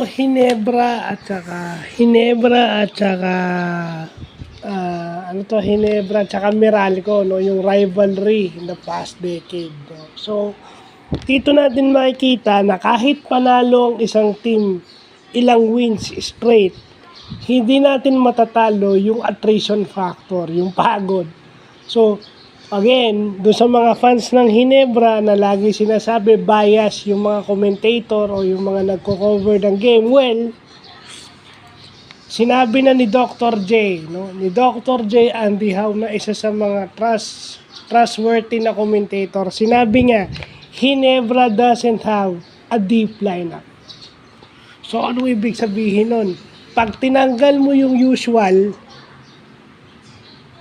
Hinebra at saka Meralco, no, yung rivalry in the past decade, no. So, dito natin makikita na kahit panalo ang isang team, ilang wins straight, hindi natin matatalo yung attrition factor, yung pagod. So, again, doon sa mga fans ng Hinebra na lagi sinasabi bias yung mga commentator o yung mga nagko-cover ng game, well, sinabi na ni Dr. J, no? Ni Dr. J. Andy Howe na isa sa mga trustworthy na commentator. Sinabi niya, Hinebra doesn't have a deep lineup. So, ano ibig sabihin nun? Pag tinanggal mo yung usual,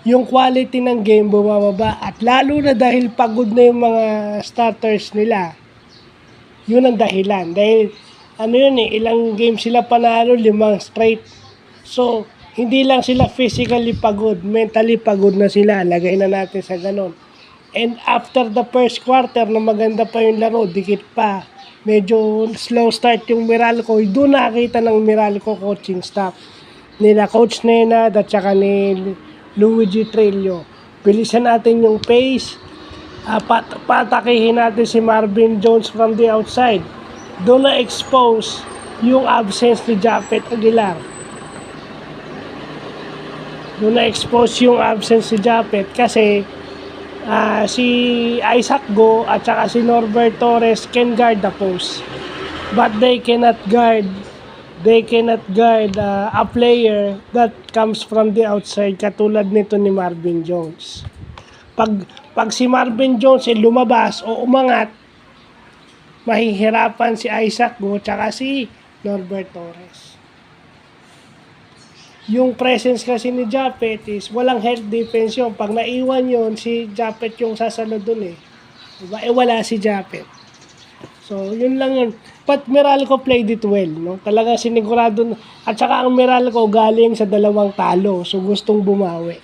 yung quality ng game bumababa. At lalo na dahil pagod na yung mga starters nila, yun ang dahilan. Dahil, ilang games sila panalo, 5 straight. So, hindi lang sila physically pagod, mentally pagod na sila. Lagay na natin sa ganon. And after the first quarter na maganda pa yung laro, dikit pa, medyo slow start yung Meralco, doon nakita ng Meralco coaching staff nila Coach Nenad at saka ni Luigi Trillo. Bilisan natin yung pace, patakihin natin si Marvin Jones from the outside. Doon na-expose yung absence ni Japet Aguilar. Kasi si Isaac Go at saka si Norbert Torres can guard the post, but they cannot guard a player that comes from the outside katulad nito ni Marvin Jones. Pag si Marvin Jones lumabas o umangat, mahihirapan si Isaac Go at saka si Norbert Torres. Yung presence kasi ni Japet is walang help defense yun. Pag naiwan yun, si Japet yung sasalo dun eh. Diba? Wala si Japet. So, yun lang yun. But Meralco played it well, no? Talagang sinigurado. At saka ang Meralco galing sa 2 talo. So, gustong bumawi.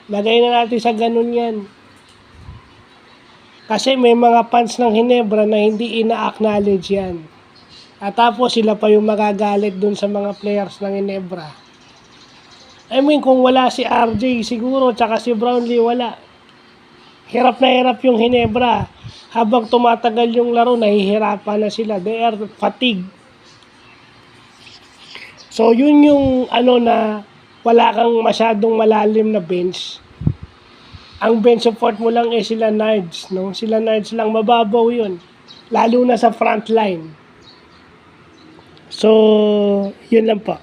Lagay na natin sa ganun yan. Kasi may mga fans ng Hinebra na hindi ina-acknowledge yan. At tapos sila pa yung magagalit dun sa mga players ng Hinebra. Kung wala si RJ siguro, tsaka si Brownlee wala. Hirap na hirap yung Hinebra. Habang tumatagal yung laro, nahihirapan na sila. They are fatigued. So, yun yung na wala kang masyadong malalim na bench. Ang bench support mo lang sila Nards, no? Sila Nards lang, mababaw yun. Lalo na sa front line. So, yun lang po.